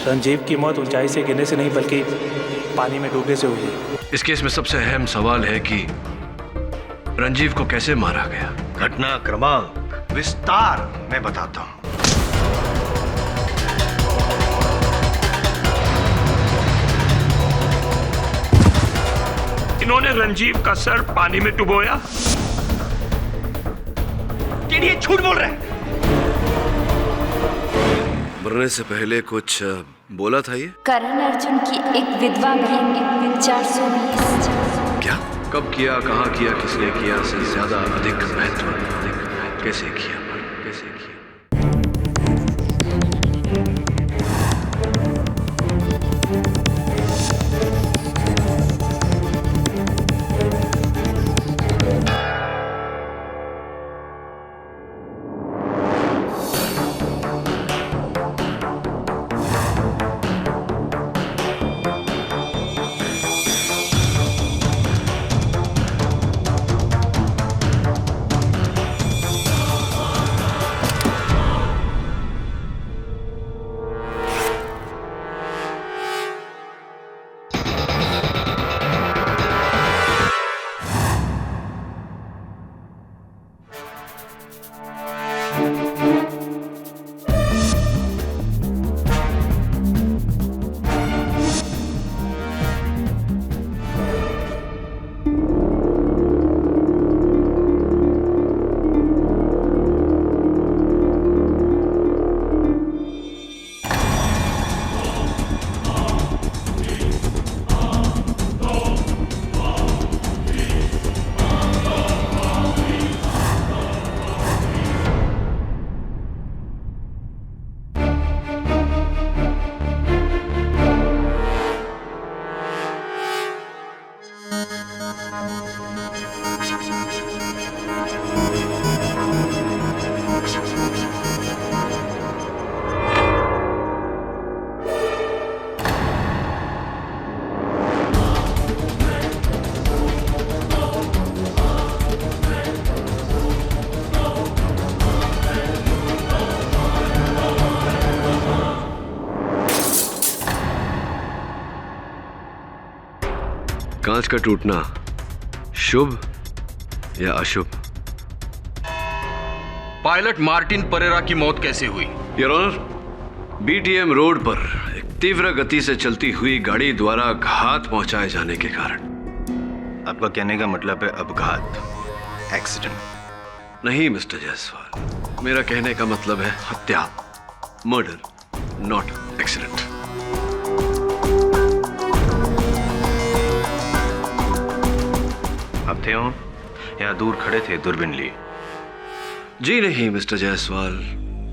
रंजीव की मौत ऊंचाई से गिरने से नहीं बल्कि पानी में डूबने से हुई है। इस केस में सबसे अहम सवाल है कि रंजीव को कैसे मारा गया। घटना क्रमांक विस्तार मैं बताता हूं। इन्होंने रंजीव का सर पानी में डुबोया। ये झूठ बोल रहे हैं। मरने से पहले कुछ बोला था ये? करण अर्जुन की एक विधवा बहन 420। क्या? कब किया, कहाँ किया, किसने किया से ज्यादा अधिक महत्व कैसे किया, कैसे किया। कांच का टूटना शुभ या अशुभ? पायलट मार्टिन परेरा की मौत कैसे हुई? योर ऑनर, बीटीएम रोड पर एक तीव्र गति से चलती हुई गाड़ी द्वारा घात पहुंचाए जाने के कारण। आपका कहने का मतलब है अपघात, एक्सीडेंट? नहीं मिस्टर जायसवाल, मेरा कहने का मतलब है हत्या, मर्डर, नॉट एक्सीडेंट। आप थे हो या दूर खड़े थे दूरबीन लिए? जी नहीं मिस्टर जायसवाल,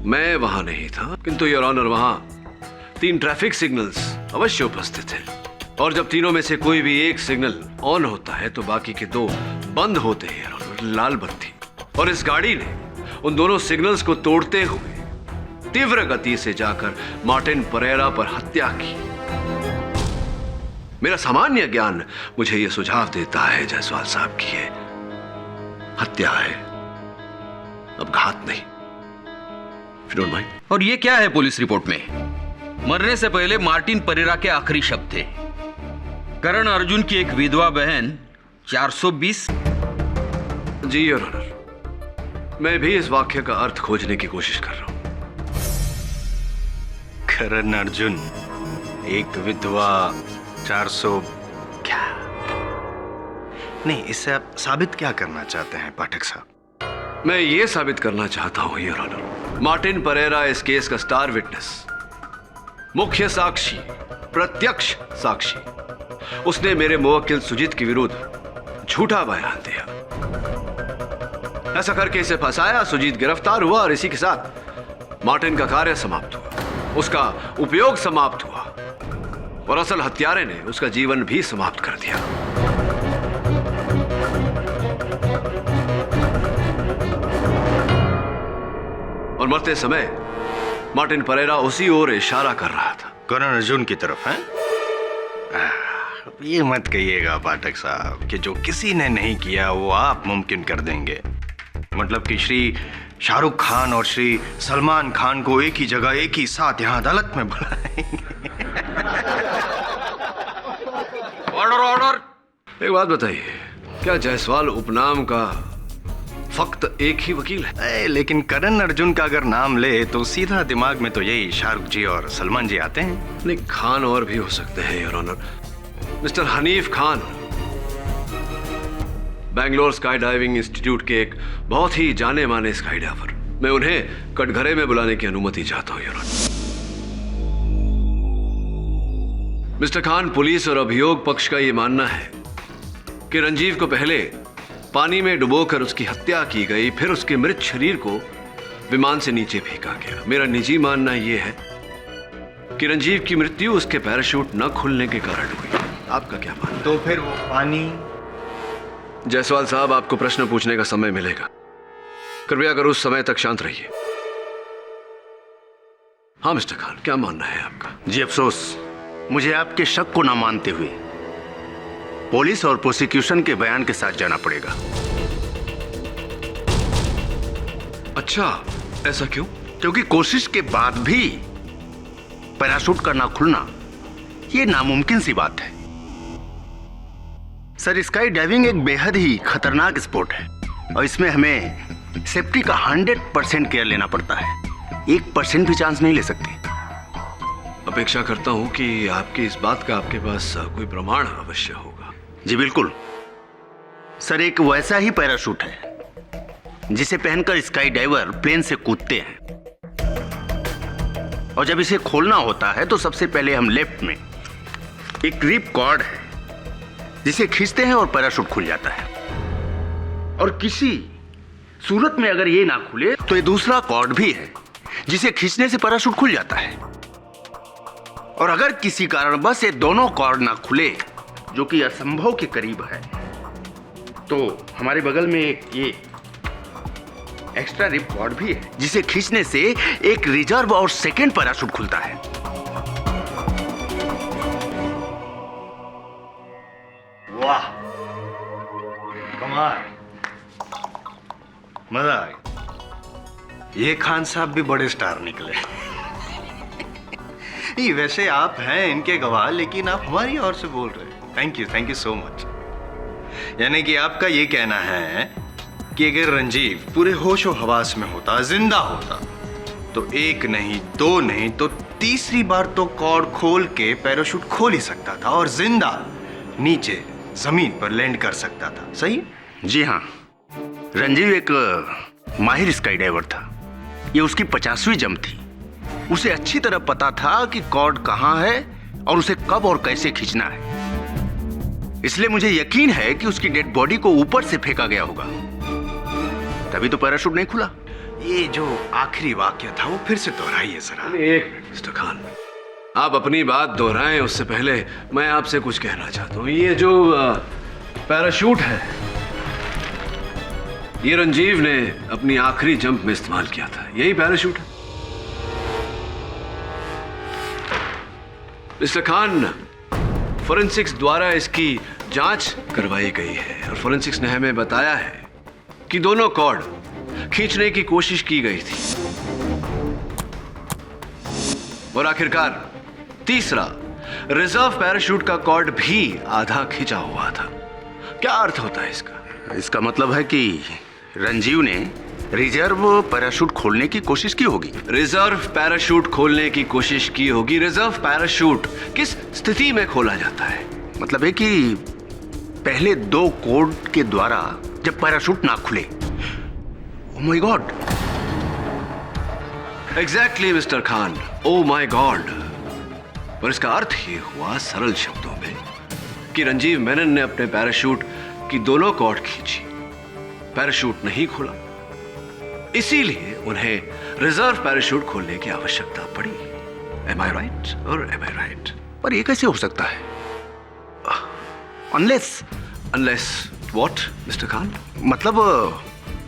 मैं वहां नहीं था, किंतु योर ऑनर वहां 3 ट्रैफिक सिग्नल्स अवश्य उपस्थित थे, और जब तीनों में से कोई भी एक सिग्नल ऑन होता है तो बाकी के 2 बंद होते हैं योर ऑनर, लाल बत्ती। और इस गाड़ी ने उन दोनों सिग्नल्स को तोड़ते हुए तीव्र गति से जाकर मार्टिन परेरा पर हत्या की। मेरा सामान्य ज्ञान मुझे यह सुझाव देता है जायसवाल साहब की ये हत्या है, अपघात नहीं। If you don't mind. और ये क्या है पुलिस रिपोर्ट में? मरने से पहले मार्टिन परेरा के आखिरी शब्द थे करण अर्जुन की एक विधवा बहन 420। जी योर ऑनर, मैं भी इस वाक्य का अर्थ खोजने की कोशिश कर रहा हूं। करण अर्जुन एक विधवा 400 क्या? नहीं, इससे आप साबित क्या करना चाहते हैं पाठक साहब? मैं ये साबित करना चाहता हूं योर ऑनर, मार्टिन परेरा इस केस का स्टार विटनेस, मुख्य साक्षी, प्रत्यक्ष साक्षी। उसने मेरे मुवक्किल सुजीत के विरुद्ध झूठा बयान दिया। ऐसा करके इसे फंसाया, सुजीत गिरफ्तार हुआ और इसी के साथ मार्टिन का कार्य समाप्त हुआ, उसका उपयोग समाप्त हुआ और असल हत्यारे ने उसका जीवन भी समाप्त कर दिया। और मरते समय मार्टिन परेरा उसी ओर इशारा कर रहा था, करण अर्जुन की तरफ है। ये मत कहिएगा पाठक साहब कि जो किसी ने नहीं किया वो आप मुमकिन कर देंगे। मतलब कि श्री शाहरुख खान और श्री सलमान खान को एक ही जगह एक ही साथ यहां अदालत में बुलाएंगे। Order order. एक बात बताइए, क्या जायसवाल उपनाम का फक्त एक ही वकील है? लेकिन करण अर्जुन का अगर नाम ले तो सीधा दिमाग में तो यही शाहरुख जी और सलमान जी आते हैं। नहीं, खान और भी हो सकते हैं your honour. Mister Hanif Khan Bangalore sky diving institute के एक बहुत ही जाने माने स्काई डाइवर। मैं उन्हें कटघरे में बुलाने की अनुमति चाहता हूं your honour. Mister Khan, police और अभियोग पक्ष का यह मानना है कि रंजीव को पहले पानी में डुबोकर उसकी हत्या की गई, फिर उसके मृत शरीर को विमान से नीचे फेंका गया। मेरा निजी मानना यह है कि रंजीव की मृत्यु उसके पैराशूट न खुलने के कारण हुई। आपका क्या मानना? तो फिर वो पानी? जायसवाल साहब, आपको प्रश्न पूछने का समय मिलेगा। कृपया कर उस समय तक शांत रहिए। हाँ मिस्टर खान, क्या मानना है आपका? जी अफसोस, मुझे आपके शक को ना मानते हुए पुलिस और प्रोसिक्यूशन के बयान के साथ जाना पड़ेगा। अच्छा, ऐसा क्यों? क्योंकि कोशिश के बाद भी पैराशूट का ना खुलना ये नामुमकिन सी बात है। सर, स्काई डाइविंग एक बेहद ही खतरनाक स्पोर्ट है और इसमें हमें सेफ्टी का 100% केयर लेना पड़ता है। 1% भी चांस नहीं ले सकते। अपेक्षा करता हूं कि आपकी इस बात का आपके पास कोई प्रमाण अवश्य होगा। जी बिल्कुल सर, एक वैसा ही पैराशूट है जिसे पहनकर स्काई डाइवर प्लेन से कूदते हैं, और जब इसे खोलना होता है तो सबसे पहले हम लेफ्ट में एक रिप कॉर्ड है जिसे खींचते हैं और पैराशूट खुल जाता है। और किसी सूरत में अगर ये ना खुले तो ये दूसरा कॉर्ड भी है जिसे खींचने से पैराशूट खुल जाता है। और अगर किसी कारणवश ये दोनों कॉर्ड ना खुले, जो कि असंभव के करीब है, तो हमारे बगल में ये एक्स्ट्रा रिप कॉर्ड भी है जिसे खींचने से एक रिजर्व और सेकंड पैराशूट खुलता है। वाह, कमाल, मजा आ गया। ये खान साहब भी बड़े स्टार निकले। नहीं, वैसे आप हैं इनके गवाह, लेकिन आप हमारी ओर से बोल रहे हैं। Thank you so much. यानी कि आपका ये कहना है कि अगर रंजीव पूरे होशो हवास में होता, जिंदा होता, तो एक नहीं, दो नहीं, तो तीसरी बार तो कॉर्ड खोल के पैराशूट खोल ही सकता था और जिंदा नीचे जमीन पर लैंड कर सकता था। सही? जी हाँ, रंजीव एक माहिर स्काई डाइवर था। ये उसकी 50वीं जंप थी। उसे अच्छी तरह पता था कि कॉर्ड कहाँ है और उसे कब और कैसे खींचना है। इसलिए मुझे यकीन है कि उसकी डेड बॉडी को ऊपर से फेंका गया होगा, तभी तो पैराशूट नहीं खुला। ये जो आखिरी वाक्य था वो फिर से दोहराइए जरा। एक मिनट मिस्टर खान, आप अपनी बात दोहराएं उससे पहले मैं आपसे कुछ कहना चाहता हूं। ये जो पैराशूट है, ये रंजीव ने अपनी आखिरी जंप में इस्तेमाल किया था। यही पैराशूट है। मिस्टर खान, फोरेंसिक्स द्वारा इसकी जांच करवाई गई है और फोरेंसिक्स ने हमें बताया है कि दोनों कॉर्ड खींचने की कोशिश की गई थी और आखिरकार तीसरा रिजर्व पैराशूट का कॉर्ड भी आधा खींचा हुआ था। क्या अर्थ होता है इसका? इसका मतलब है कि रंजीव ने रिजर्व पैराशूट खोलने की कोशिश की होगी। रिजर्व पैराशूट खोलने की कोशिश की होगी। रिजर्व पैराशूट किस स्थिति में खोला जाता है? मतलब है कि पहले 2 कोड के द्वारा जब पैराशूट ना खुले। Oh my God. Exactly mister Khan, oh my God. पर इसका अर्थ ये हुआ सरल शब्दों में कि रंजीव मेनन ने अपने पैराशूट की दोनों कॉर्ड खींची, पैराशूट नहीं खुला, इसीलिए उन्हें रिजर्व पैराशूट खोलने की आवश्यकता पड़ी। Am I right or am I right? पर ये कैसे हो सकता है? Unless what, mister Khan? मतलब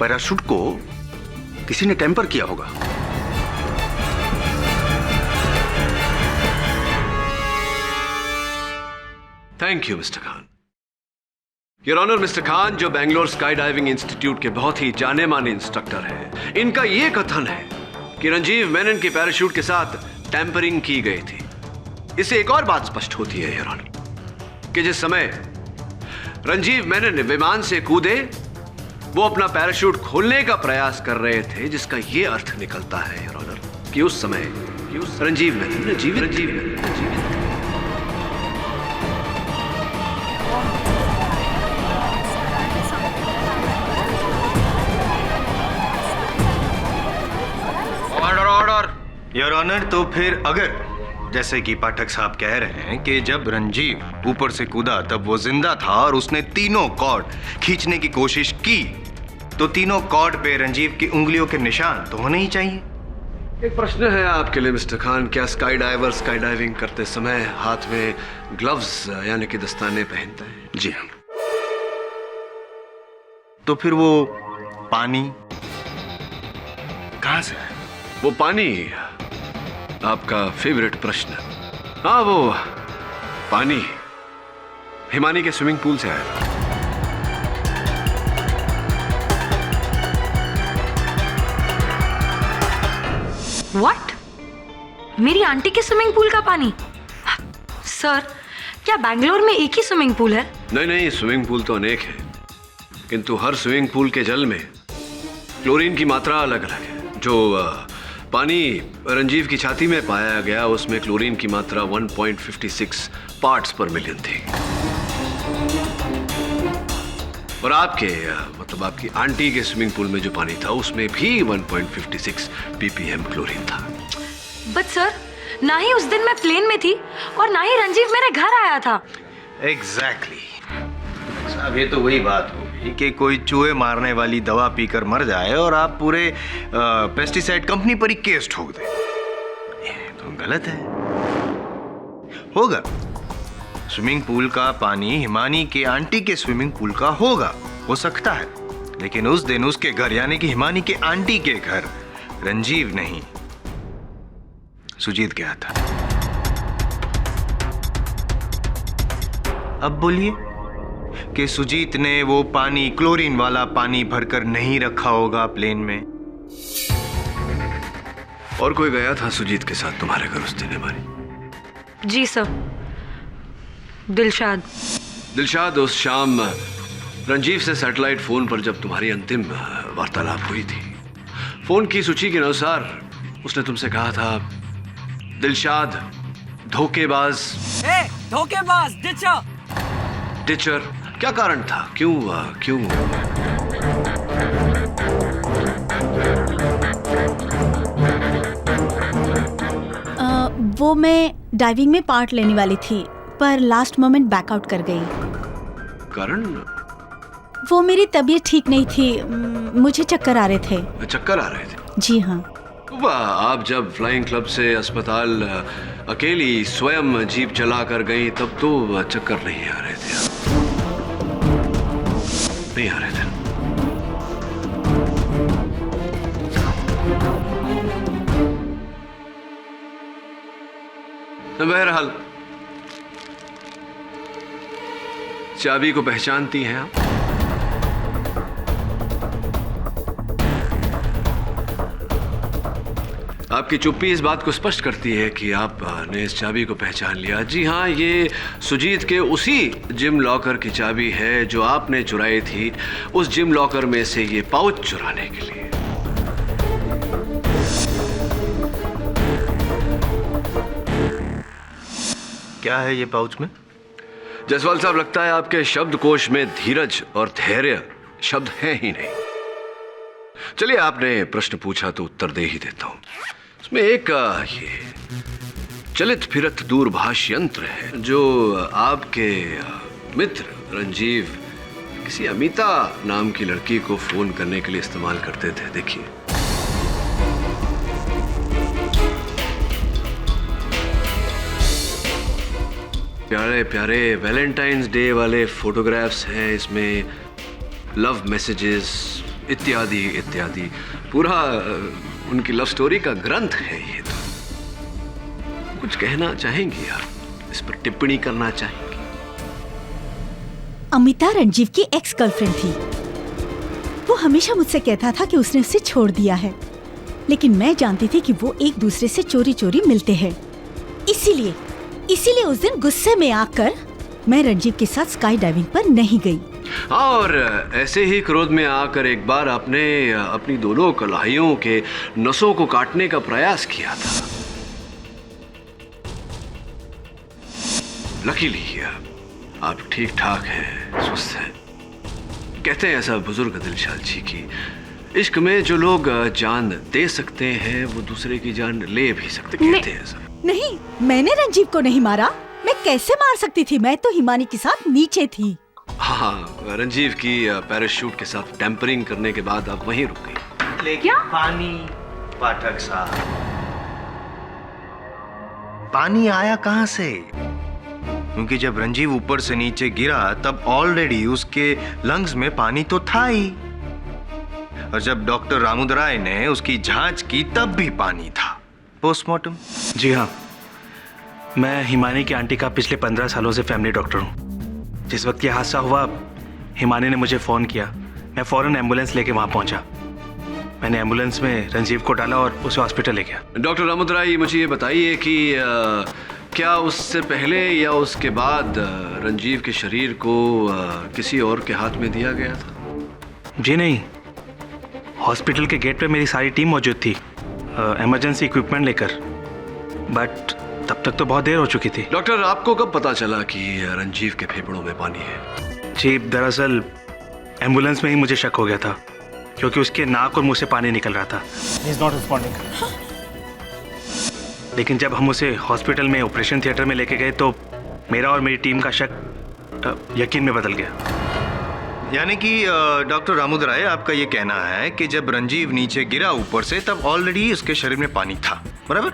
पैराशूट को किसी ने टेम्पर किया होगा। Thank you mister Khan. Your honour, mister Khan जो बेंगलोर स्काई डाइविंग इंस्टीट्यूट के बहुत ही जाने माने इंस्ट्रक्टर हैं, इनका यह कथन है कि रंजीव मेनन के पैराशूट के साथ टैंपरिंग की गई थी। इससे एक और बात स्पष्ट होती है योर ऑनर कि जिस समय रंजीव मेनन विमान से कूदे वो अपना पैराशूट खोलने का प्रयास कर रहे थे, जिसका ये अर्थ निकलता है योर ऑनर कि उस समय रंजीव मेनन जीवित ऑर्डर ऑर्डर। योर ऑनर, तो फिर अगर जैसे कि पाठक साहब कह रहे हैं कि जब रंजीव ऊपर से कूदा तब वो जिंदा था और उसने तीनों कॉर्ड खींचने की कोशिश की, तो तीनों कॉर्ड पे रंजीव की उंगलियों के निशान तो होने ही चाहिए। एक प्रश्न है आपके लिए मिस्टर खान, क्या स्काई डाइवर स्काई डाइविंग करते समय हाथ में ग्लव्स यानी कि दस्ताने पहनते हैं? जी हाँ। तो फिर वो पानी कहां से है? वो पानी, आपका फेवरेट प्रश्न। हाँ, वो पानी हिमानी के स्विमिंग पूल से आया। व्हाट? मेरी आंटी के स्विमिंग पूल का पानी? सर, क्या बैंगलोर में एक ही स्विमिंग पूल है? नहीं, स्विमिंग पूल तो अनेक है, किंतु हर स्विमिंग पूल के जल में क्लोरीन की मात्रा अलग अलग है। जो पानी रंजीव की छाती में पाया गया उसमें क्लोरीन की मात्रा 1.56 पार्ट्स पर मिलियन थी, और आपके मतलब आपकी आंटी के स्विमिंग पूल में जो पानी था उसमें भी 1.56 ppm क्लोरीन था। बट सर, ना ही उस दिन मैं प्लेन में थी और ना ही रंजीव मेरे घर आया था। एग्जैक्टली साहब, ये तो वही बात होगी कि कोई चूहे मारने वाली दवा पीकर मर जाए और आप पूरे पेस्टिसाइड कंपनी पर ही केस ठोक दें। ये तो गलत है। होगा स्विमिंग पूल का पानी हिमानी के आंटी के स्विमिंग पूल का होगा, हो सकता है, लेकिन उस दिन उसके घर यानी कि हिमानी के आंटी के घर रंजीव नहीं सुजीत गया था। अब बोलिए कि सुजीत ने वो पानी, क्लोरीन वाला पानी भरकर नहीं रखा होगा प्लेन में। और कोई गया था सुजीत के साथ तुम्हारे घर उस दिन हिमानी? जी सर, दिलशाद उस शाम रंजीव से सैटेलाइट फोन पर जब तुम्हारी अंतिम वार्तालाप हुई थी, फोन की सूची के अनुसार उसने तुमसे कहा था, दिलशाद धोखेबाज, डिचर। क्या कारण था? क्यों? वो मैं डाइविंग में पार्ट लेने वाली थी, पर लास्ट मोमेंट बैकआउट कर गई। कारण? वो मेरी तबीयत ठीक नहीं थी, मुझे चक्कर आ रहे थे। चक्कर आ रहे थे? जी हाँ। वाह, आप जब फ्लाइंग क्लब से अस्पताल अकेली स्वयं जीप चला कर गई तब तो चक्कर नहीं आ रहे थे। नहीं आ रहे थे। बहरहाल चाबी को पहचानती हैं आप? आपकी चुप्पी इस बात को स्पष्ट करती है कि आपने इस चाबी को पहचान लिया। जी हाँ, ये सुजीत के उसी जिम लॉकर की चाबी है जो आपने चुराई थी उस जिम लॉकर में से ये पाउच चुराने के लिए। क्या है ये पाउच में? जायसवाल साहब, लगता है आपके शब्दकोश में धीरज और धैर्य शब्द हैं ही नहीं। चलिए, आपने प्रश्न पूछा तो उत्तर दे ही देता हूं। इसमें एक ये चलित फिरत दूरभाष यंत्र है जो आपके मित्र रंजीव किसी अमिता नाम की लड़की को फोन करने के लिए इस्तेमाल करते थे। देखिए, प्यारे प्यारे वैलेंटाइंस डे वाले फोटोग्राफ्स हैं इसमें, लव मैसेजेस इत्यादि इत्यादि। पूरा उनकी लव स्टोरी का ग्रंथ है ये। तो कुछ कहना चाहेंगी आप, इस पर टिप्पणी करना चाहेंगी? अमिता रंजीव की एक्स गर्लफ्रेंड थी। वो हमेशा मुझसे कहता था कि उसने उसे छोड़ दिया है, लेकिन मैं जानती थी कि वो एक दूसरे से चोरी चोरी मिलते हैं। इसीलिए उस दिन गुस्से में आकर मैं रंजीव के साथ स्काई डाइविंग पर नहीं गई। हाँ, और ऐसे ही क्रोध में आकर एक बार आपने अपनी दोनों कलाइयों के नसों को काटने का प्रयास किया था। लकीली आप ठीक ठाक हैं, स्वस्थ हैं। कहते हैं ऐसा बुजुर्ग दिलशाद जी की इश्क में जो लोग जान दे सकते हैं वो दूसरे की जान ले भी सकते, कहते हैं ऐसा। नहीं, मैंने रंजीव को नहीं मारा। मैं कैसे मार सकती थी? मैं तो हिमानी के साथ नीचे थी। हाँ, रंजीव की पैराशूट के साथ टेम्परिंग करने के बाद आप वहीं रुक गई। लेकिन पानी, पाठक साहब, पानी आया कहां से? क्योंकि जब रंजीव ऊपर से नीचे गिरा तब ऑलरेडी उसके लंग्स में पानी तो था ही, और जब डॉक्टर रामुदराय ने उसकी जांच की तब भी पानी था। पोस्टमार्टम? जी हाँ, मैं हिमानी की आंटी का पिछले 15 सालों से फैमिली डॉक्टर हूँ। जिस वक्त ये हादसा हुआ, हिमानी ने मुझे फ़ोन किया। मैं फ़ौरन एम्बुलेंस लेके वहाँ पहुँचा। मैंने एम्बुलेंस में रंजीव को डाला और उसे हॉस्पिटल ले गया। डॉक्टर रामुदराय, मुझे ये बताइए कि क्या उससे पहले या उसके बाद रंजीव के शरीर को किसी और के हाथ में दिया गया था? जी नहीं, हॉस्पिटल के गेट पे मेरी सारी टीम मौजूद थी, इमरजेंसी इक्विपमेंट लेकर, बट तब तक तो बहुत देर हो चुकी थी। डॉक्टर, आपको कब पता चला कि रंजीव के फेफड़ों में पानी है? जी, दरअसल एम्बुलेंस में ही मुझे शक हो गया था, क्योंकि उसके नाक और मुंह से पानी निकल रहा था। He is not responding. लेकिन जब हम उसे हॉस्पिटल में ऑपरेशन थिएटर में लेके गए तो मेरा और मेरी टीम का शक यकीन में बदल गया। यानी कि डॉक्टर रामुदराय, आपका ये कहना है कि जब रंजीव नीचे गिरा ऊपर से तब ऑलरेडी उसके शरीर में पानी था, बराबर?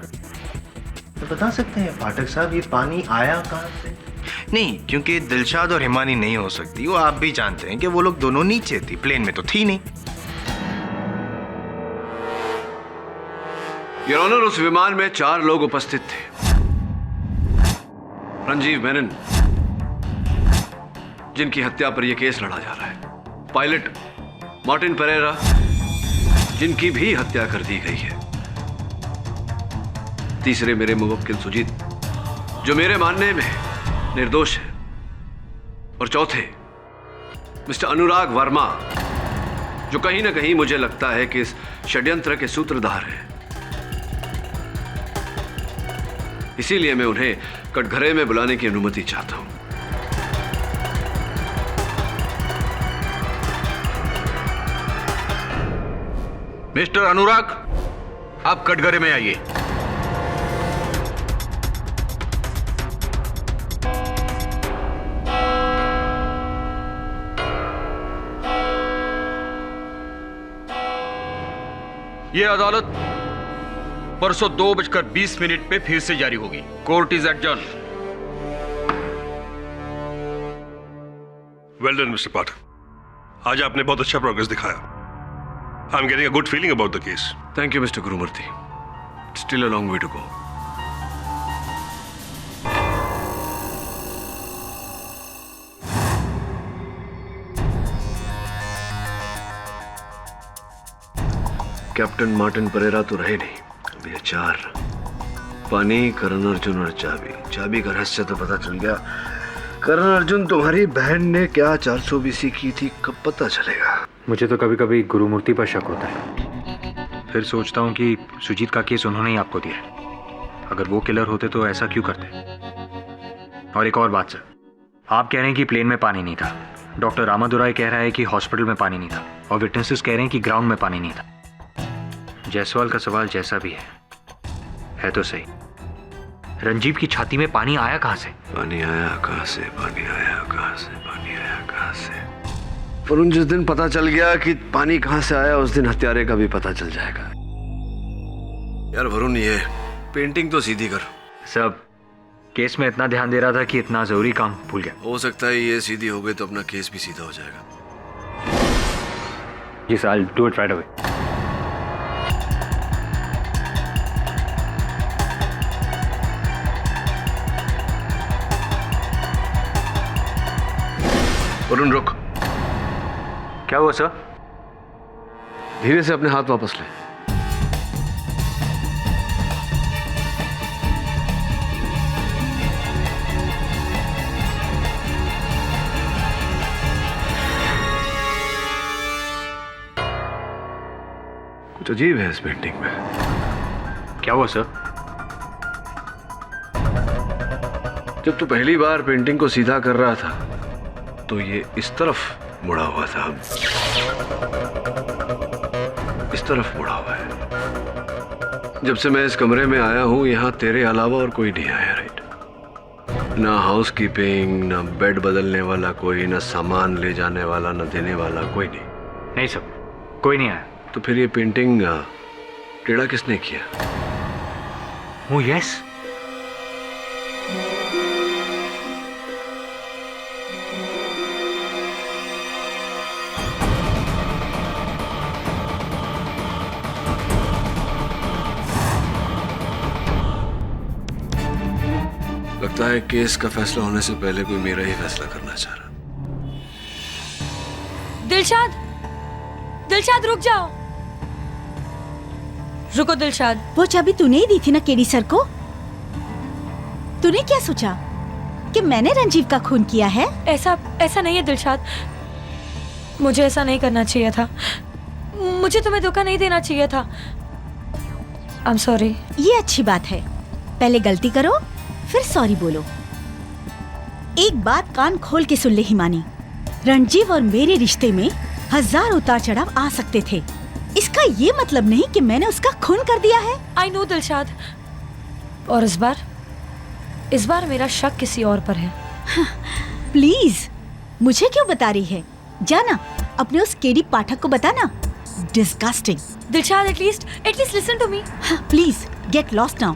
तो बता सकते हैं पाठक साहब, ये पानी आया कहाँ से? नहीं, क्योंकि दिलशाद और हिमानी नहीं हो सकती, वो आप भी जानते हैं कि वो लोग दोनों नीचे थी, प्लेन में तो थी नहीं। योर ऑनर, उस विमान में 4 लोग उपस्थित थे। रंजीव मेनन, जिनकी हत्या पर यह केस लड़ा जा रहा है। पायलट मार्टिन परेरा, जिनकी भी हत्या कर दी गई है। तीसरे मेरे मुवक्किल सुजीत, जो मेरे मानने में निर्दोष है। और चौथे मिस्टर अनुराग वर्मा, जो कहीं ना कहीं मुझे लगता है कि इस षड्यंत्र के सूत्रधार हैं। इसीलिए मैं उन्हें कटघरे में बुलाने की अनुमति चाहता हूं। मिस्टर अनुराग, आप कटघरे में आइए। यह अदालत परसों 2:20 पे फिर से जारी होगी। Court is adjourn. Well done mister Pathak, आज आपने बहुत अच्छा प्रोग्रेस दिखाया। I am getting a good feeling about the case. Thank you mister Gurumurthy. Still a long way to go. Captain Martin Pereira तो रहे नहीं, अब ये 4 पानी, करण अर्जुन और चाबी। चाबी का रहस्य तो पता चल गया। करण अर्जुन, तुम्हारी बहन ने क्या 420 की थी, कब पता चलेगा? मुझे तो कभी कभी गुरुमूर्ति पर शक होता है। फिर सोचता हूँ कि सुजीत का केस उन्होंने ही आपको दिया है। अगर वो किलर होते तो ऐसा क्यों करते? और एक और बात सर, आप कह रहे हैं कि प्लेन में पानी नहीं था, डॉक्टर रामादुराय कह रहा है कि हॉस्पिटल में पानी नहीं था, और विटनेसेस कह रहे हैं कि ग्राउंड में पानी नहीं था। जायसवाल का सवाल जैसा भी है तो सही, रंजीव की छाती में पानी आया कहाँ से? पानी आया कहाँ से? पानी आया कहाँ से? पानी आया कहाँ से? वरुण, जिस दिन पता चल गया कि पानी कहाँ से आया, उस दिन हत्यारे का भी पता चल जाएगा। यार वरुण, ये पेंटिंग तो सीधी कर। सब केस में इतना ध्यान दे रहा था कि इतना जरूरी काम भूल गया। हो सकता है ये सीधी हो गई तो अपना केस भी सीधा हो जाएगा। Yes, I'll do it right away. Varun रुक। क्या हुआ सर? धीरे से अपने हाथ वापस ले। कुछ अजीब है इस पेंटिंग में। क्या हुआ सर? जब तू पहली बार पेंटिंग को सीधा कर रहा था तो ये इस तरफ मुड़ा हुआ था, इस तरफ मुड़ा हुआ है। जब से मैं इस कमरे में आया हूं यहां तेरे अलावा और कोई नहीं आया, राइट? ना हाउसकीपिंग, ना बेड बदलने वाला कोई, ना सामान ले जाने वाला, ना देने वाला कोई नहीं। नहीं सर, कोई नहीं आया। तो फिर ये पेंटिंग टेढ़ा किसने किया? वो यस, लगता है केस का फैसला होने से पहले कोई मेरा ही फैसला करना चाह रहा। दिलशाद, दिलशाद रुक जाओ। रुको दिलशाद। वो चाबी तूने ही दी थी ना केडी सर को? तूने क्या सोचा कि मैंने रंजीव का खून किया है? ऐसा नहीं है दिलशाद, मुझे ऐसा नहीं करना चाहिए था। मुझे तुम्हें धोखा नहीं देना चाहिए था। I am sorry. ये अच्छी बात है, पहले गलती करो फिर सॉरी बोलो। एक बात कान खोल के सुन ले हिमानी, रणजीव और मेरे रिश्ते में 1000 उतार चढ़ाव आ सकते थे। इसका ये मतलब नहीं कि मैंने उसका खून कर दिया है। आई नो दिलशाद, और इस बार मेरा शक किसी और पर है। प्लीज मुझे क्यों बता रही है? जाना अपने उस केडी पाठक को बताना। Disgusting. Dilshad, at least listen to me. Please get lost now.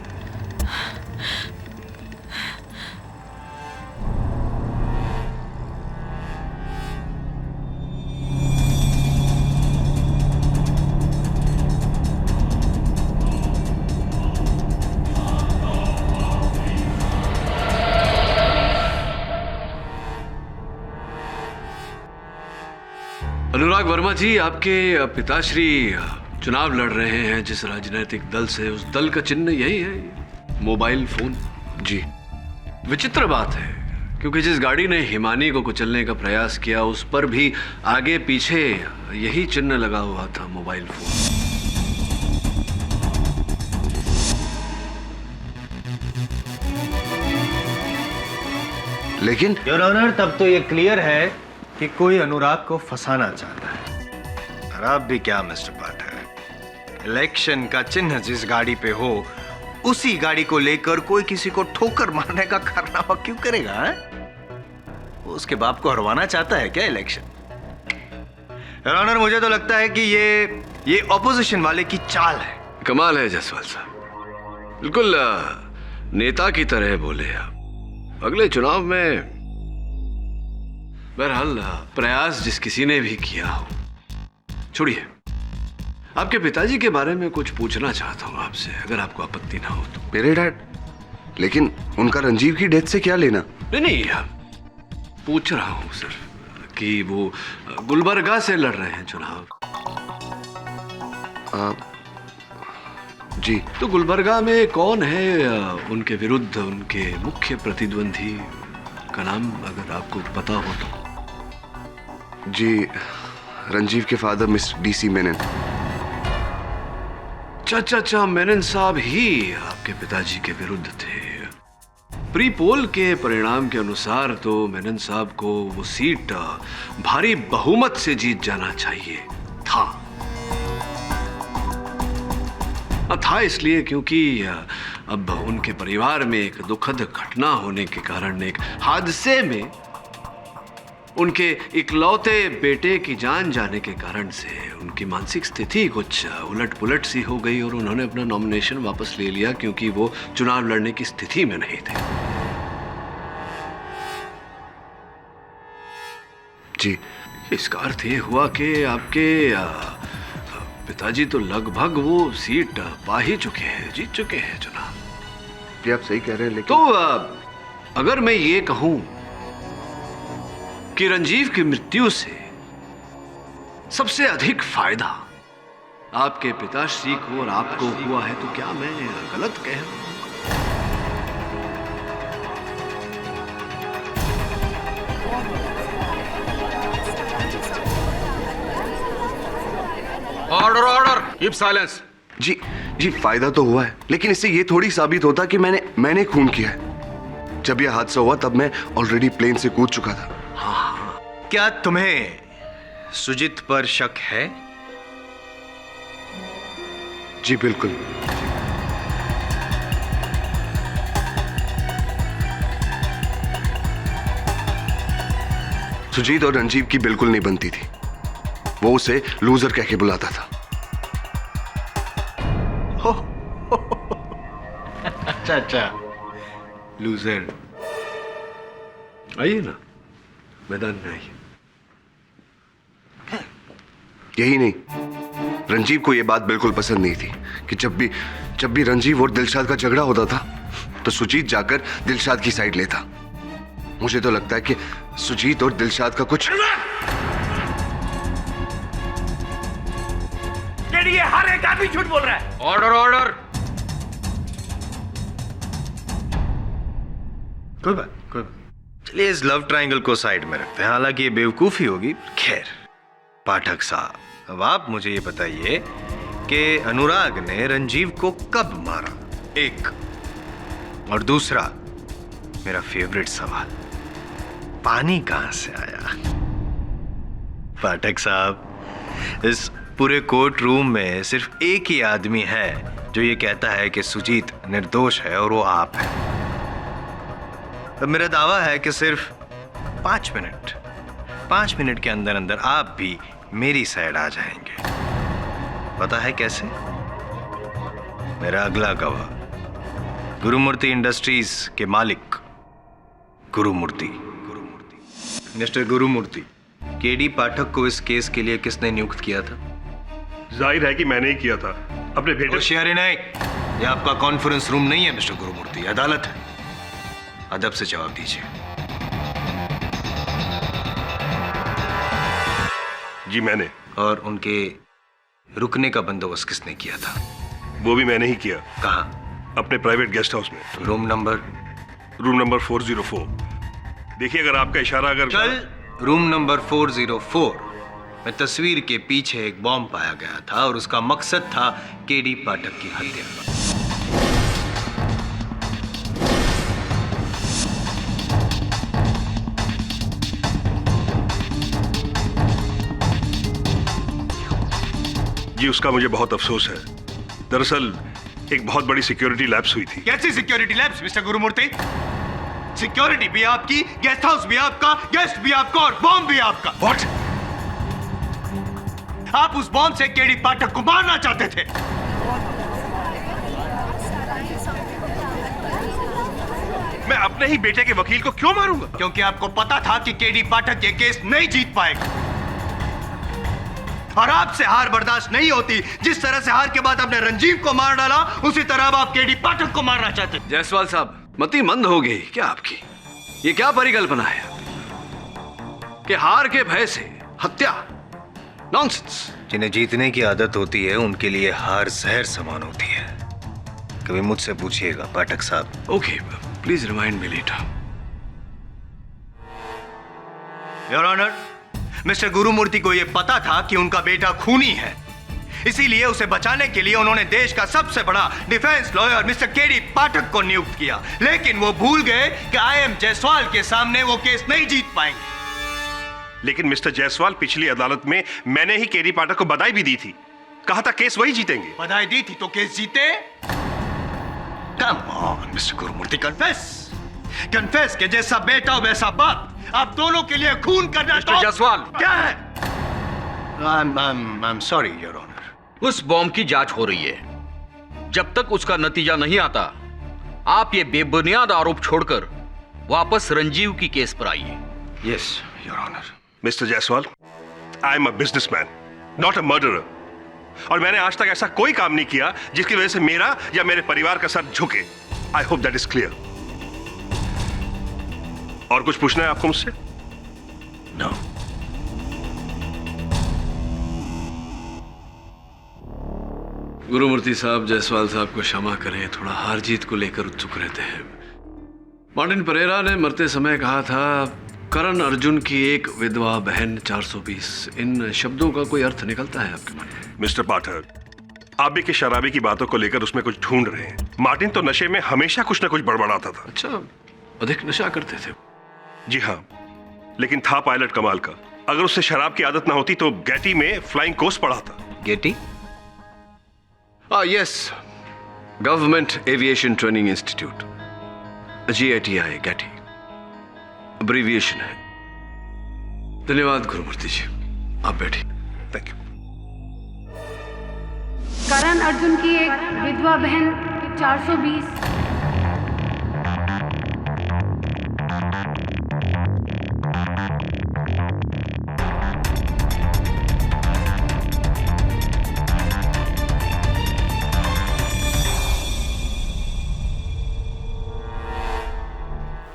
Anurag Verma ji, आपके पिताश्री चुनाव लड़ रहे हैं जिस राजनीतिक दल से, उस दल का चिन्ह यही है, मोबाइल फोन। जी। विचित्र बात है क्योंकि जिस गाड़ी ने हिमानी को कुचलने का प्रयास किया उस पर भी आगे पीछे यही चिन्ह लगा हुआ था, मोबाइल फोन। लेकिन योर ऑनर, तब तो ये क्लियर है कि कोई अनुराग को फंसाना चाहता है। और अब भी क्या मिस्टर पाठक, इलेक्शन का चिन्ह जिस गाड़ी पे हो उसी गाड़ी को लेकर कोई किसी को ठोकर मारने का कारनामा क्यों करेगा? वो उसके बाप को हरवाना चाहता है क्या इलेक्शन? योर ऑनर, मुझे तो लगता है कि ये ऑपोजिशन वाले की चाल है। कमाल है जायसवाल साहब, बिल्कुल नेता की तरह बोले आप। अगले चुनाव में बहरहाल प्रयास जिस किसी ने भी किया हो, छोड़िए, आपके पिताजी के बारे में कुछ पूछना चाहता हूं आपसे, अगर आपको आपत्ति ना हो तो। मेरे डैड? लेकिन उनका रंजीव की डेथ से क्या लेना? नहीं, पूछ रहा हूं सिर्फ कि वो गुलबर्गा से लड़ रहे हैं चुनाव। जी। तो गुलबर्गा में कौन है उनके विरुद्ध उनके मुख्य प्रतिद्वंदी का नाम, अगर आपको पता हो तो? जी, रंजीव के फादर मिस्टर डीसी मेनन। अच्छा, मेनन साहब ही आपके पिताजी के विरुद्ध थे। प्री पोल के परिणाम के अनुसार तो मेनन साहब को वो सीट भारी बहुमत से जीत जाना चाहिए था इसलिए क्योंकि अब उनके परिवार में एक दुखद घटना होने के कारण, एक हादसे में उनके इकलौते बेटे की जान जाने के कारण से उनकी मानसिक स्थिति कुछ उलट पुलट सी हो गई और उन्होंने अपना नॉमिनेशन वापस ले लिया क्योंकि वो चुनाव लड़ने की स्थिति में नहीं थे। जी। इसका अर्थ ये हुआ कि आपके पिताजी तो लगभग वो सीट पा ही चुके हैं, जीत चुके हैं चुनाव। जी, आप सही कह रहे हैं, लेकिन तो अगर मैं ये कहूं कि रंजीव की मृत्यु से सबसे अधिक फायदा आपके पिताश्री को और आपको हुआ है तो क्या मैं गलत कह रहा हूं? Order order. Keep silence. जी जी, फायदा तो हुआ है, लेकिन इससे ये थोड़ी साबित होता कि मैंने खून किया है। जब यह हादसा हुआ तब मैं ऑलरेडी प्लेन से कूद चुका था। क्या तुम्हें सुजीत पर शक है? जी बिल्कुल। सुजीत और रंजीव की बिल्कुल नहीं बनती थी। वो उसे लूजर कह के बुलाता था। अच्छा, लूजर। आइए ना, मैदान में आइए। यही नहीं, रंजीव को यह बात बिल्कुल पसंद नहीं थी कि जब भी रंजीव और दिलशाद का झगड़ा होता था तो सुजीत जाकर दिलशाद की साइड लेता। मुझे तो लगता है कि सुजीत और दिलशाद का कुछ ये हर एक आदमी झूठ बोल रहा है। Order order. कोई बात। चलिए इस लव ट्रायंगल को साइड में रखते हैं, हालांकि ये बेवकूफी होगी। खैर पाठक साहब, अब आप मुझे ये बताइए कि अनुराग ने रंजीव को कब मारा? एक, और दूसरा मेरा फेवरेट सवाल, पानी कहां से आया? पाठक साहब, इस पूरे कोर्ट रूम में सिर्फ एक ही आदमी है जो ये कहता है कि सुजीत निर्दोष है, और वो आप हैं। अब मेरा दावा है कि सिर्फ 5 मिनट के अंदर अंदर आप भी मेरी साइड आ जाएंगे। पता है कैसे? मेरा अगला गवाह गुरुमूर्ति इंडस्ट्रीज के मालिक गुरुमूर्ति। मिस्टर गुरुमूर्ति, केडी पाठक को इस केस के लिए किसने नियुक्त किया था? जाहिर है कि मैंने ही किया था अपने बेटे। होशियारी नहीं, ये आपका कॉन्फ्रेंस रूम नहीं है मिस्टर गुरुमूर्ति, अदालत है। अदब से जवाब दीजिए। जी मैंने। और उनके रुकने का बंदोबस्त किसने किया था? वो भी मैंने ही किया। कहाँ? अपने प्राइवेट गेस्ट हाउस में। Room number 404। देखिए, अगर आपका इशारा अगर कल रूम नंबर 404 में तस्वीर के पीछे एक बॉम्ब पाया गया था और उसका मकसद था केडी पाठक की हत्या। जी उसका मुझे बहुत अफसोस है। दरअसल एक बहुत बड़ी सिक्योरिटी लैप्स हुई थी। कैसी security lapse mister Gurumurthy? Security भी आपकी, गेस्ट हाउस भी आपका, गेस्ट भी आपका और बॉम्ब भी आपका। व्हाट? आप उस बॉम्ब से केडी पाठक को मारना चाहते थे। मैं अपने ही बेटे के वकील को क्यों मारूंगा? क्योंकि आपको पता था कि केडी पाठक ये केस नहीं जीत पाएगा और आपसे हार बर्दाश्त नहीं होती। जिस तरह से हार के बाद आपने रंजीव को मार डाला, उसी तरह अब आप केडी पाठक को मारना चाहते। जायसवाल साहब, मति मंद हो गई क्या आपकी? ये क्या परिकल्पना है कि हार के भय से हत्या? नॉनसेंस। जिन्हें जीतने की आदत होती है उनके लिए हार जहर समान होती है। कभी मुझसे पूछिएगा पाठक साहब। Okay, please remind me later. Your honour, mister Gurumurthy को यह पता था कि उनका बेटा खूनी है, इसीलिए उसे बचाने के लिए उन्होंने देश का सबसे बड़ा defence lawyer mister KD Pathak को नियुक्त किया। लेकिन वो भूल गए कि IM जायसवाल के सामने वो केस नहीं जीत पाएंगे। लेकिन मिस्टर जायसवाल, पिछली अदालत में मैंने ही केडी पाठक को बधाई भी दी थी। कहा था केस वही जीतेंगे। बधाई दी थी तो केस जीते? Come on mister Gurumurthy, confess कि जैसा बेटा वैसा बाप, आप दोनों के लिए खून करना। मिस्टर जायसवाल, क्या है? I'm sorry, Your Honor. उस बॉम्ब की जांच हो रही है। जब तक उसका नतीजा नहीं आता, आप ये बेबुनियाद आरोप छोड़कर वापस रंजीव की केस पर आइए। Yes, Your Honor. Mister Jaiswal, I am a businessman, not a murderer. और मैंने आज तक ऐसा कोई काम नहीं किया जिसकी वजह से मेरा या मेरे परिवार का सर झुके। I hope that is clear. और कुछ पूछना है आपको मुझसे? No. गुरुमूर्ति साहब, जायसवाल साहब को क्षमा करें, थोड़ा हार जीत को लेकर उत्सुक रहते हैं। मार्टिन परेरा ने मरते समय कहा था, करण अर्जुन की एक विधवा बहन 420। इन शब्दों का कोई अर्थ निकलता है आपके मन में? मिस्टर पाठक, आप भी किस शराबी की बातों को लेकर उसमें कुछ ढूंढ रहे हैं। मार्टिन तो नशे में हमेशा कुछ ना कुछ बड़बड़ाता था। अच्छा, अधिक नशा करते थे? जी हाँ, लेकिन था पायलट कमाल का। अगर उससे शराब की आदत ना होती तो गैटी में फ्लाइंग कोर्स पढ़ा था। GATI? Yes, government aviation training institute, GATI, GATI abbreviation है। धन्यवाद गुरुमूर्ति जी, आप बैठिए। Thank you. करण अर्जुन की एक विधवा बहन 420।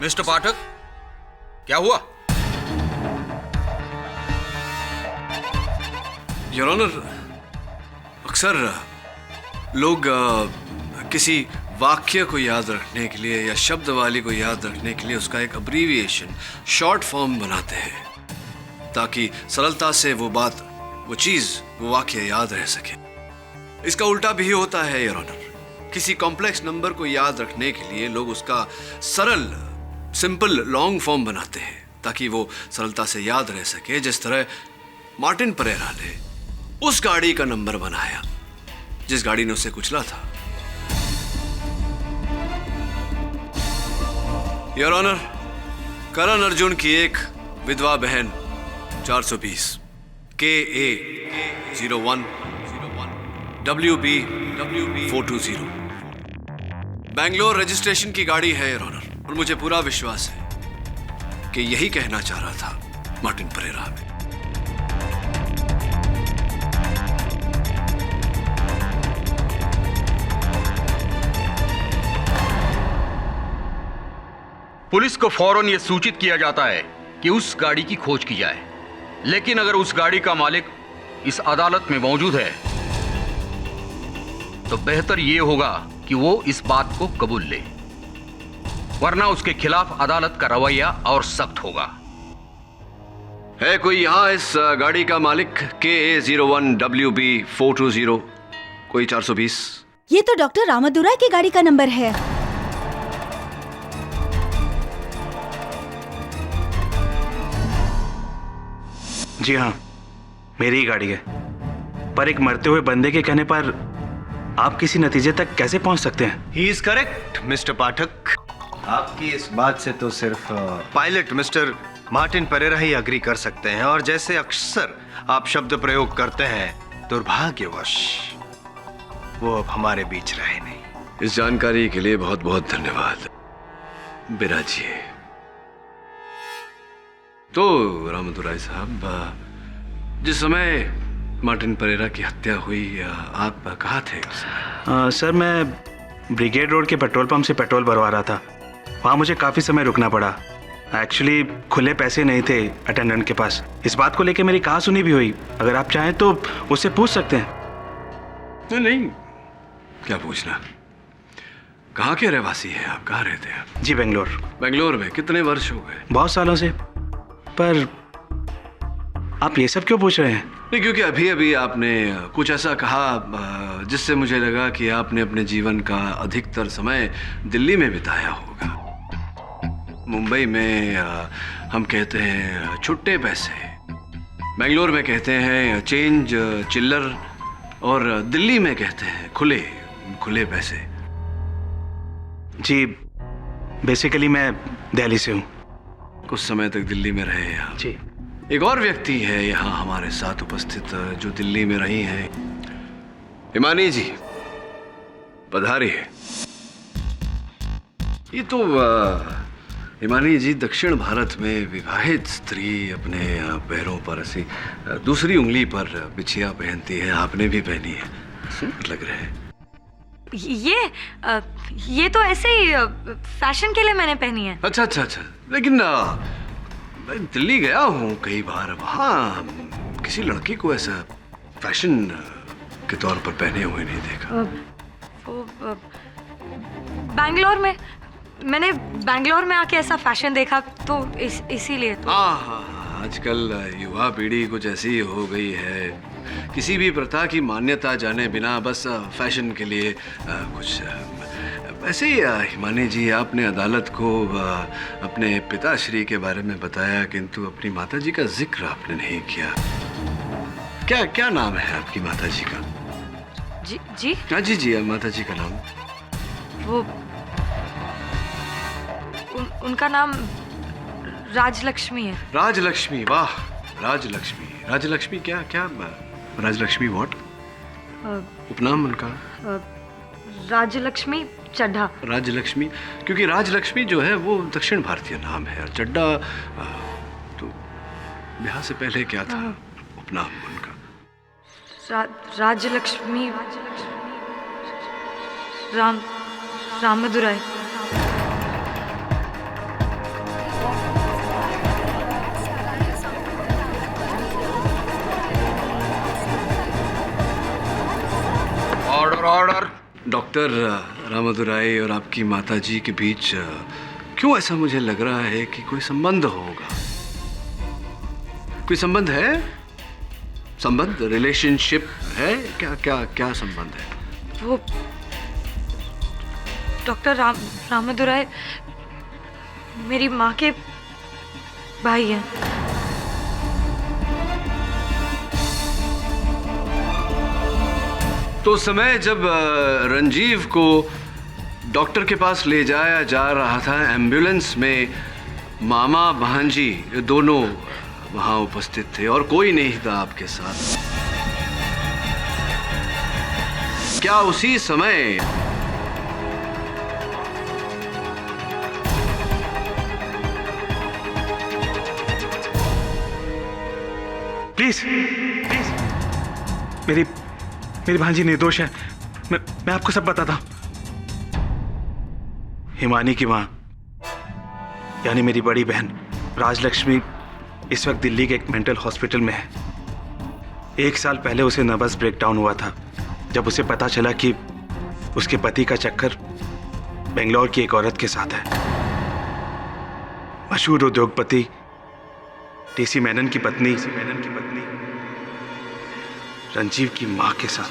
मिस्टर पाठक, क्या हुआ? योर ऑनर, अक्सर लोग किसी वाक्य को याद रखने के लिए या शब्दवाली को याद रखने के लिए उसका एक अब्रीविएशन, शॉर्ट फॉर्म बनाते हैं ताकि सरलता से वो बात, वो चीज, वो वाक्य याद रह सके। इसका उल्टा भी होता है योर ऑनर। किसी कॉम्प्लेक्स नंबर को याद रखने के लिए लोग उसका सरल, सिंपल लॉन्ग फॉर्म बनाते हैं ताकि वो सरलता से याद रह सके। जिस तरह मार्टिन परेरा ने उस गाड़ी का नंबर बनाया जिस गाड़ी ने उसे कुचला था। योर ऑनर, करण अर्जुन की एक विधवा बहन 420 KA 01 WB 420 बैंगलोर रजिस्ट्रेशन की गाड़ी है योर ऑनर, और मुझे पूरा विश्वास है कि यही कहना चाह रहा था मार्टिन परेरा में। पुलिस को फौरन यह सूचित किया जाता है कि उस गाड़ी की खोज की जाए, लेकिन अगर उस गाड़ी का मालिक इस अदालत में मौजूद है तो बेहतर यह होगा कि वो इस बात को कबूल ले, वरना उसके खिलाफ अदालत का रवैया और सख्त होगा। है कोई यहां इस गाड़ी का मालिक KA 01 WB 420 कोई 420? ये तो डॉक्टर रामादुराई की गाड़ी का नंबर है। जी हाँ, मेरी ही गाड़ी है। पर एक मरते हुए बंदे के कहने पर आप किसी नतीजे तक कैसे पहुंच सकते हैं? ही इज करेक्ट मिस्टर पाठक। आपकी इस बात से तो सिर्फ पायलट मिस्टर मार्टिन परेरा ही अग्री कर सकते हैं, और जैसे अक्सर आप शब्द प्रयोग करते हैं, दुर्भाग्यवश वो अब हमारे बीच रहे नहीं। इस जानकारी के लिए बहुत बहुत धन्यवाद बिराजिए। तो रामदुराई साहब, जिस समय मार्टिन परेरा की हत्या हुई आप कहाँ थे उस समय? सर, मैं ब्रिगेड रोड के पेट्रोल पंप से पेट्रोल भरवा रहा था। वहाँ मुझे काफ़ी समय रुकना पड़ा। एक्चुअली खुले पैसे नहीं थे अटेंडेंट के पास। इस बात को लेके मेरी कहा सुनी भी हुई। अगर आप चाहें तो उससे पूछ सकते हैं। नहीं, क्या पूछना। कहाँ के रहवासी हैं आप? कहाँ रहते हैं? जी, बेंगलोर। बेंगलोर में कितने वर्ष हो गए? बहुत सालों से। पर आप ये सब क्यों पूछ रहे हैं? नहीं, क्योंकि अभी अभी आपने कुछ ऐसा कहा जिससे मुझे लगा कि आपने अपने जीवन का अधिकतर समय दिल्ली में बिताया होगा। मुंबई में हम कहते हैं छुट्टे पैसे, बेंगलोर में कहते हैं चेंज, चिल्लर, और दिल्ली में कहते हैं खुले पैसे। जी, बेसिकली मैं दिल्ली से हूँ। कुछ समय तक दिल्ली में रहे हैं आप? जी। एक और व्यक्ति है यहाँ हमारे साथ उपस्थित जो दिल्ली में रही हैं, हिमानी जी, पधारिए। ये तो हिमानी जी दक्षिण भारत में विवाहित स्त्री अपने पैरों पर ऐसी दूसरी उंगली पर बिछिया पहनती है। आपने भी पहनी है, सुंदर लग रहे हैं। ये तो ऐसे ही फैशन के लिए मैंने पहनी है। अच्छा, लेकिन मैं दिल्ली गया हूँ कई बार, वहाँ किसी लड़की को ऐसा फैशन के तौर पर पहने हुए नहीं देखा। मैंने बैंगलोर में आके ऐसा फैशन देखा, तो इसीलिए तो। हाँ, आजकल युवा पीढ़ी कुछ ऐसी हो गई है, किसी भी प्रथा की मान्यता जाने बिना बस फैशन के लिए कुछ वैसे ही हिमानी जी, आपने अदालत को अपने पिताश्री के बारे में बताया, किंतु अपनी माताजी का जिक्र आपने नहीं किया। क्या क्या नाम है आपकी माताजी का? जी जी हाँ जी जी, माताजी का नाम? वो उनका नाम राजलक्ष्मी है। राजलक्ष्मी, वाह राजलक्ष्मी। राजलक्ष्मी क्या क्या राजलक्ष्मी व्हाट? उपनाम उनका? राजलक्ष्मी चड्ढा। राजलक्ष्मी, क्योंकि राजलक्ष्मी जो है वो दक्षिण भारतीय नाम है, और चड्ढा तो ब्याह से पहले क्या था उपनाम उनका? Rajalakshmi Ramadurai. Order order. Doctor Ramadurai और आपकी माताजी के बीच क्यों ऐसा मुझे लग रहा है कि कोई संबंध होगा? कोई संबंध है? संबंध, रिलेशनशिप है? क्या क्या क्या संबंध है? वो डॉक्टर रामदुराई मेरी माँ के भाई हैं। तो समय जब रंजीव को डॉक्टर के पास ले जाया जा रहा था एम्बुलेंस में, मामा भांजी दोनों वहां उपस्थित थे और कोई नहीं था आपके साथ। क्या उसी समय प्लीज प्लीज, मेरी भांजी निर्दोष है। मैं आपको सब बताता हूं। हिमानी की मां यानी मेरी बड़ी बहन राजलक्ष्मी इस वक्त दिल्ली के एक मेंटल हॉस्पिटल में है। 1 साल पहले उसे नर्वस ब्रेकडाउन हुआ था जब उसे पता चला कि उसके पति का चक्कर बेंगलोर की एक औरत के साथ है। मशहूर उद्योगपति टीसी मेनन की पत्नी रंजीव की मां के साथ।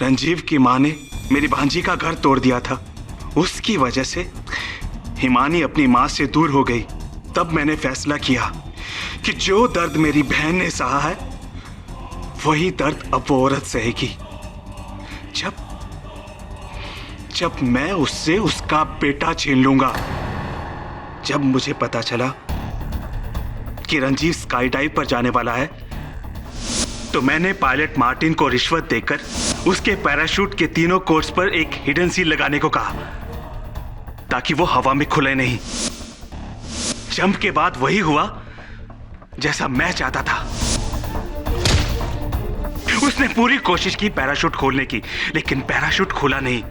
रंजीव की मां ने मेरी भांजी का घर तोड़ दिया था। उसकी वजह से हिमानी अपनी मां से दूर हो गई। तब मैंने फैसला किया कि जो दर्द मेरी बहन ने सहा है वही दर्द अब वो औरत सहेगी। जब मैं उससे उसका बेटा छीन लूंगा। जब मुझे पता चला कि रंजीव स्काई डाइव पर जाने वाला है तो मैंने पायलट मार्टिन को रिश्वत देकर उसके पैराशूट के 3 कोर्स पर एक हिडन सील लगाने को कहा ताकि वो हवा में खुले नहीं। जंप के बाद वही हुआ जैसा मैं चाहता था। उसने पूरी कोशिश की पैराशूट खोलने की, लेकिन पैराशूट खुला नहीं।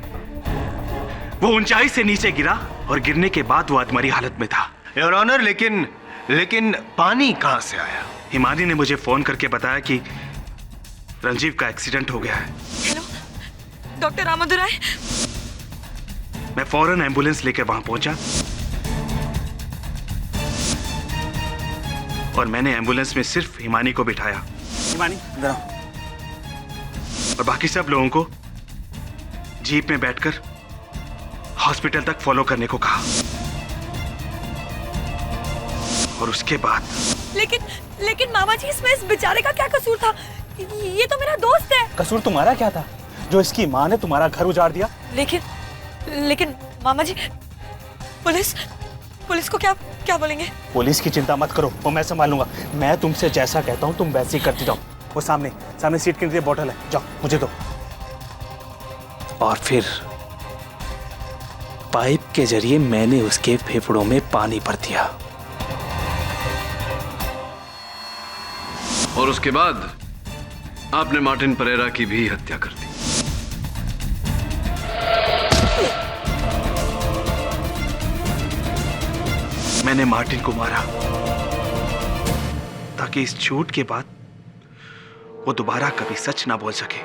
वो ऊंचाई से नीचे गिरा और गिरने के बाद वो अधमरी हालत में था। योर ऑनर, लेकिन पानी कहां से आया? हिमानी ने मुझे फोन करके बताया कि रंजीव का एक्सीडेंट हो गया है। Hello doctor Ramadurai. मैं फौरन एम्बुलेंस लेकर वहां पहुंचा और मैंने एम्बुलेंस में सिर्फ हिमानी को बिठाया। हिमानी इधर आओ। और बाकी सब लोगों को जीप में बैठकर हॉस्पिटल तक फॉलो करने को कहा। और उसके बाद लेकिन मामा जी, इसमें इस बेचारे का क्या कसूर था? ये तो मेरा दोस्त है। कसूर तुम्हारा क्या था जो इसकी माँ ने तुम्हारा घर उजाड़ दिया? लेकिन मामा जी, पुलिस को क्या बोलेंगे? पुलिस की चिंता मत करो, वो मैं संभाल लूंगा। मैं तुमसे जैसा कहता हूँ तुम वैसे ही करती जाओ। वो सामने सीट के नीचे बोतल है, जाओ मुझे दो। और फिर पाइप के जरिए मैंने उसके फेफड़ों में पानी भर दिया। और उसके बाद आपने मार्टिन परेरा की भी हत्या कर दी। मैंने मार्टिन को मारा ताकि इस झूठ के बाद वो दोबारा कभी सच ना बोल सके।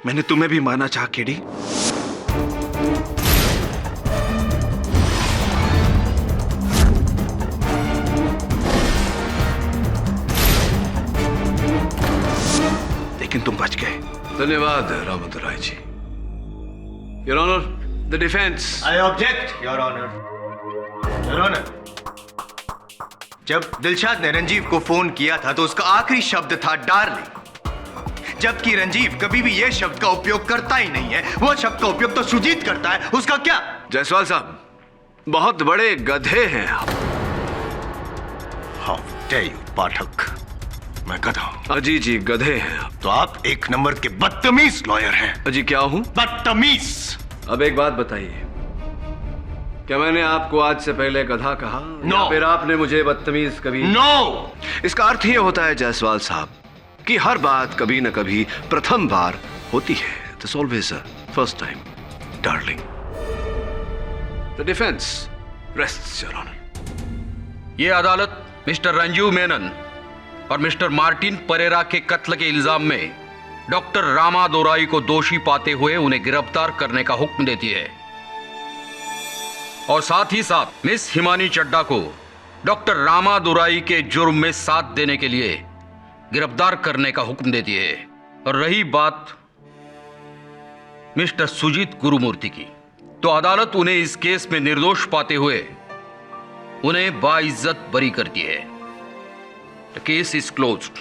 मैंने तुम्हें भी मारना चाहा केडी, तुम बच गए। धन्यवाद Ramodar Rai ji. Your honour, the defence. I object your honour. Your honour, जब दिलशाद ने रंजीव को फोन किया था तो उसका आखिरी शब्द था डार्लिंग, जबकि रंजीव कभी भी यह शब्द का उपयोग करता ही नहीं है। वो शब्द का उपयोग तो सुजीत करता है, उसका क्या? जायसवाल साहब, बहुत बड़े गधे हैं आप। हाउ डेयर यू पाठक, मैं गधा हूं? अजी जी, गधे हैं आप। तो आप एक नंबर के बदतमीज लॉयर हैं। अजी क्या हूं? बदतमीज। अब एक बात बताइए, क्या मैंने आपको आज से पहले गधा कहा? No. या फिर आपने मुझे बदतमीज कभी? नो। इसका अर्थ यह होता है जायसवाल साहब कि हर बात कभी न कभी प्रथम बार होती है। There's always a first time, darling. The defense rests, Your Honor. ये अदालत मिस्टर रंजीव मेनन और मिस्टर मार्टिन परेरा के कत्ल के इल्जाम में डॉक्टर रामा दोराई को दोषी पाते हुए उन्हें गिरफ्तार करने का हुक्म देती है और साथ ही साथ मिस हिमानी चड्डा को डॉक्टर रामा दोराई के जुर्म में साथ देने के लिए गिरफ्तार करने का हुक्म देती है। और रही बात मिस्टर सुजीत गुरुमूर्ति की, तो अदालत उन्हें इस केस में निर्दोष पाते हुए उन्हें बाइज्जत बरी करती है। The case is closed.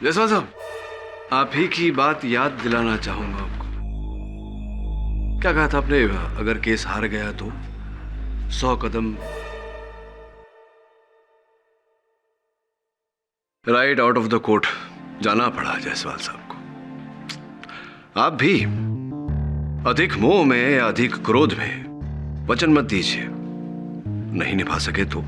Jaiswal साहब, आप ही की बात याद दिलाना चाहूंगा आपको। क्या कहा था आपने? अगर केस हार गया तो 100 कदम right out of the court जाना पड़ा जायसवाल साहब को। आप भी अधिक मोह में या अधिक क्रोध में वचन मत दीजिए। नहीं निभा सके तो